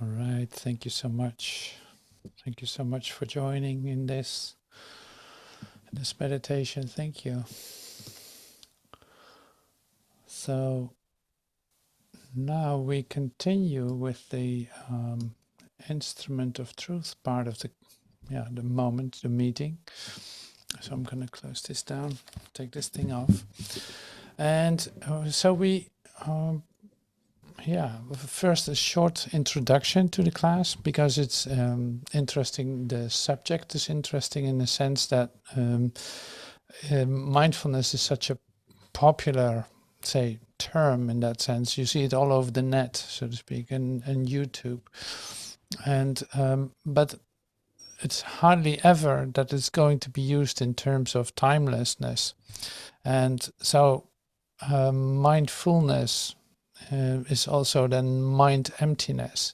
All right, thank you so much. Thank you so much for joining in this meditation. Thank you. So now we continue with the instrument of truth part of the moment, the meeting. So I'm going to close this down, take this thing off, and so we. First a short introduction to the class because it's interesting. The subject is interesting in the sense that mindfulness is such a popular, say, term in that sense. You see it all over the net, so to speak, and YouTube. And but it's hardly ever that it's going to be used in terms of timelessness. And so mindfulness is also then mind emptiness,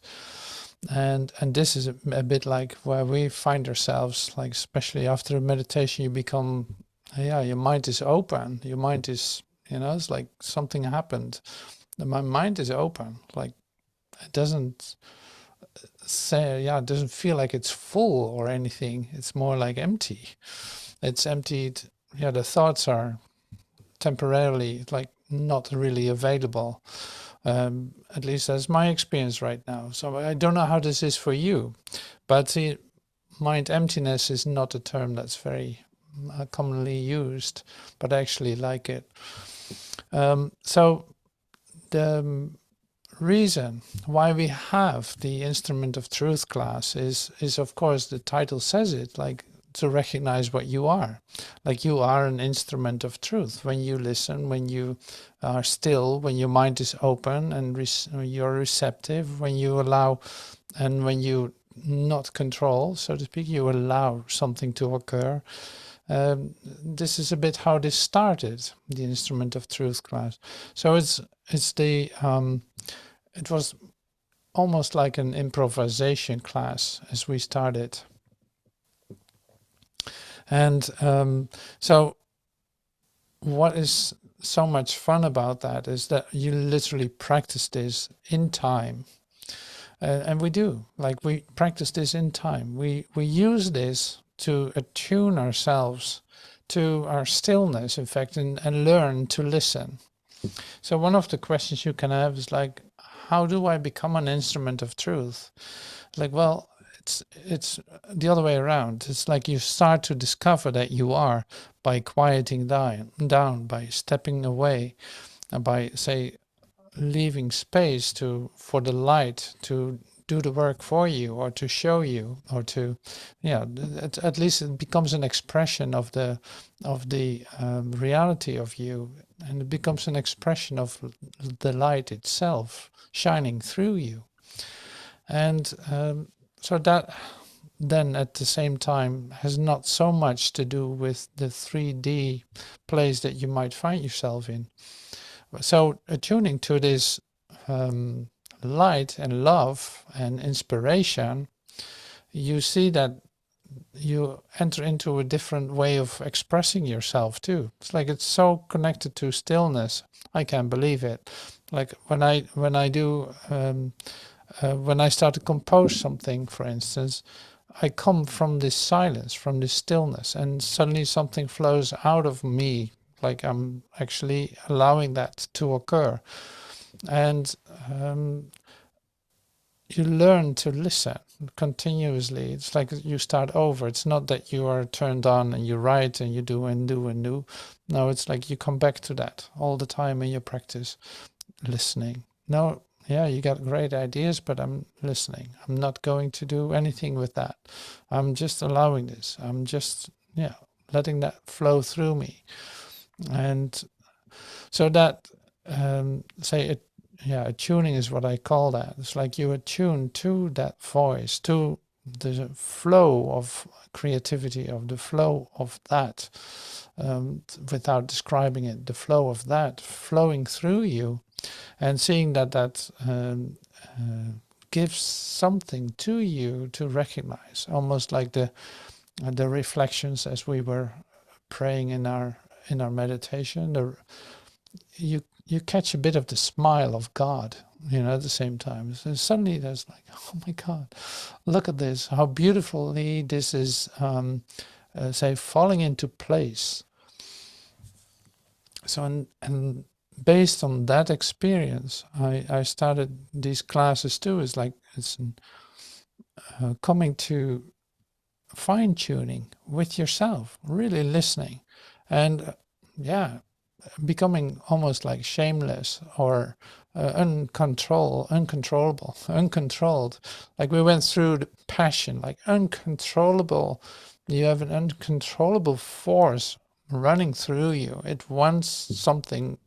and this is a bit like where we find ourselves, like especially after a meditation you become, your mind is open, your mind is, it's like something happened, my mind is open, like it doesn't say, it doesn't feel like it's full or anything, it's more like empty, it's emptied, the thoughts are temporarily like not really available. At least that's my experience right now. So I don't know how this is for you, but see, mind emptiness is not a term that's very commonly used, but I actually like it. So the reason why we have the instrument of truth class is of course the title says it, like to recognize what you are. Like you are an instrument of truth. When you listen, when you are still, when your mind is open and you're receptive, when you allow, and when you not control, so to speak, you allow something to occur. This is a bit how this started, the instrument of truth class. So it's the it was almost like an improvisation class as we started. And so what is so much fun about that is that you literally practice this in time. And we do, like we practice this in time. We use this to attune ourselves to our stillness, in fact, and learn to listen. So one of the questions you can have is like, how do I become an instrument of truth? Like, well, it's the other way around. It's like you start to discover that you are by quieting down, by stepping away, and by, say, leaving space for the light to do the work for you, or to show you, or to, at least it becomes an expression of the reality of you, and it becomes an expression of the light itself shining through you. And so that then at the same time has not so much to do with the 3D place that you might find yourself in. So attuning to this light and love and inspiration, you see that you enter into a different way of expressing yourself too. It's like it's so connected to stillness. I can't believe it. Like when I do when I start to compose something, for instance, I come from this silence, from this stillness, and suddenly something flows out of me, like I'm actually allowing that to occur. And you learn to listen continuously. It's like you start over. It's not that you are turned on and you write and you do and do and do. No, it's like you come back to that all the time in your practice, listening. No, yeah, you got great ideas, but I'm listening. I'm not going to do anything with that. I'm just allowing this. I'm just, letting that flow through me. And so that, attuning is what I call that. It's like you attune to that voice, to the flow of creativity, of the flow of that, without describing it, the flow of that flowing through you. And seeing that gives something to you to recognize, almost like the reflections as we were praying in our meditation. You catch a bit of the smile of God at the same time. So suddenly there's like, oh my God, look at this, how beautifully this is, say, falling into place. So, and based on that experience, I started these classes too. It's like, it's coming to fine-tuning with yourself, really listening, and becoming almost like shameless or uncontrolled. Like we went through the passion, like uncontrollable. You have an uncontrollable force running through you. It wants something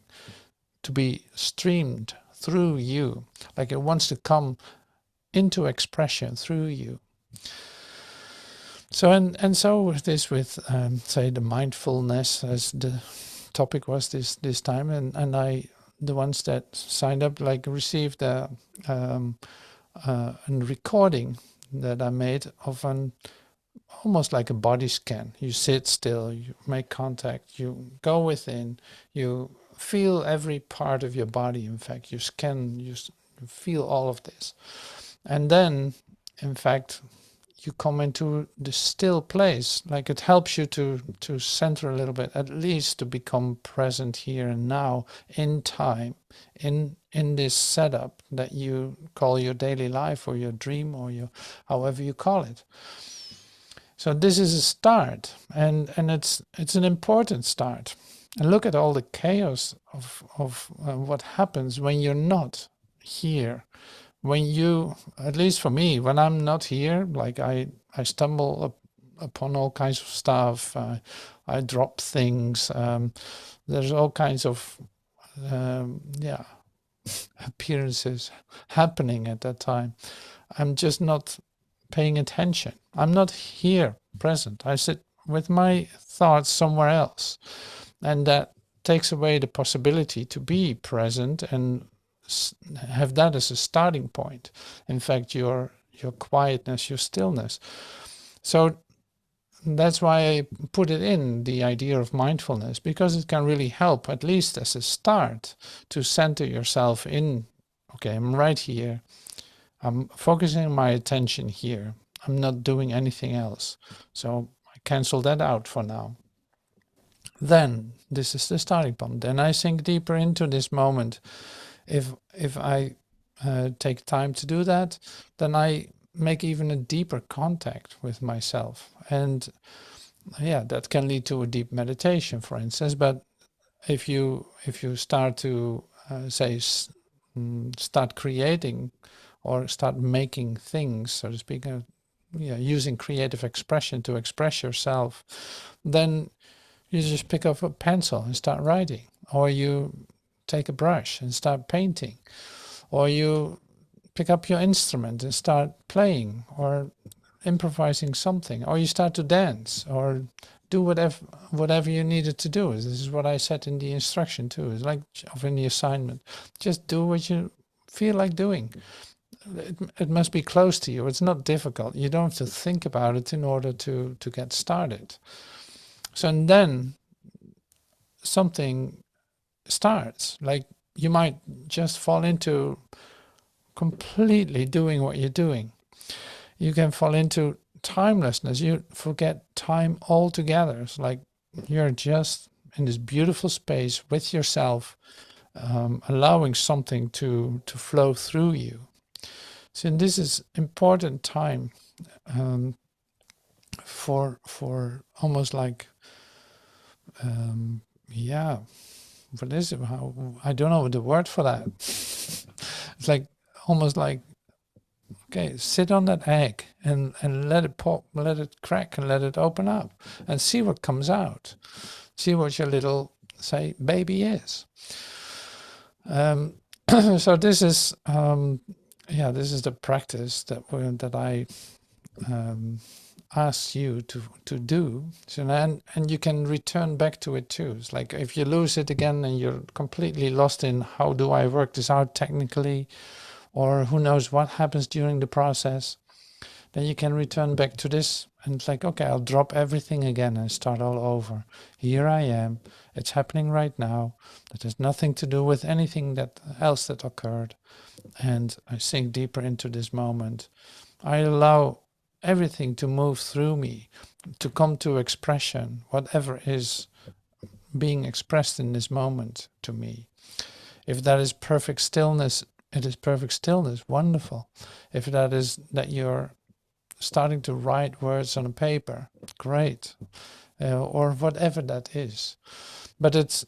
to be streamed through you, like it wants to come into expression through you. So and so with this, with say the mindfulness as the topic was this time, and I, the ones that signed up, like received a recording that I made of an almost like a body scan. You sit still, you make contact, you go within, you feel every part of your body. In fact, you scan, you feel all of this, and then in fact you come into the still place. Like it helps you to center a little bit, at least to become present here and now in time, in this setup that you call your daily life or your dream or your however you call it. So this is a start, and it's an important start. And look at all the chaos of what happens when you're not here. When you, at least for me, when I'm not here, like I stumble upon all kinds of stuff. I drop things. There's all kinds of appearances happening at that time. I'm just not paying attention. I'm not here present. I sit with my thoughts somewhere else, and that takes away the possibility to be present and have that as a starting point. In fact, your quietness, your stillness. So that's why I put it in, the idea of mindfulness, because it can really help, at least as a start, to center yourself in, okay, I'm right here. I'm focusing my attention here. I'm not doing anything else. So I cancel that out for now. Then this is the starting point. Then I sink deeper into this moment. If I take time to do that, then I make even a deeper contact with myself. And that can lead to a deep meditation, for instance. But if you start to start creating or start making things, so to speak, using creative expression to express yourself, then you just pick up a pencil and start writing, or you take a brush and start painting, or you pick up your instrument and start playing or improvising something, or you start to dance or do whatever you needed to do. This is what I said in the instruction too. It's like in the assignment. Just do what you feel like doing. It must be close to you. It's not difficult. You don't have to think about it in order to get started. So and then something starts. Like you might just fall into completely doing what you're doing. You can fall into timelessness. You forget time altogether. It's like you're just in this beautiful space with yourself, allowing something to flow through you. So this is important time for almost like what is it? I don't know the word for that. It's like almost like, okay, sit on that egg and let it pop, let it crack, and let it open up, and see what comes out. See what your little, say, baby is. So this is this is the practice that I ask you to do. So and you can return back to it too. It's like if you lose it again and you're completely lost in how do I work this out technically, or who knows what happens during the process, then you can return back to this and it's like, okay, I'll drop everything again and start all over. Here I am. It's happening right now. That has nothing to do with anything that else that occurred. And I sink deeper into this moment. I allow everything to move through me, to come to expression, whatever is being expressed in this moment to me. If that is perfect stillness, it is perfect stillness. Wonderful. If that is that you're starting to write words on a paper, great. Or whatever that is. But it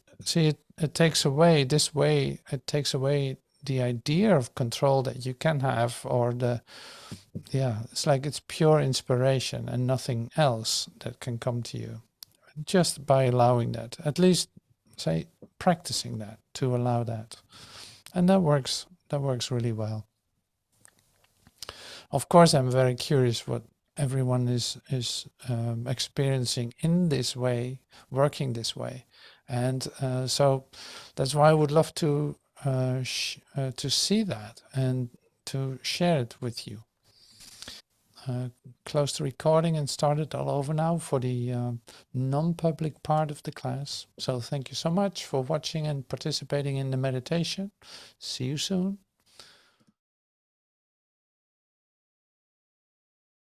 takes away this way, it takes away the idea of control that you can have, or it's like it's pure inspiration and nothing else that can come to you just by allowing that, at least say practicing that, to allow that. And that works really well. Of course, I'm very curious what everyone is experiencing in this way, working this way. And so that's why I would love to see that and to share it with you. Close the recording and start it all over now for the non-public part of the class. So thank you so much for watching and participating in the meditation. See you soon.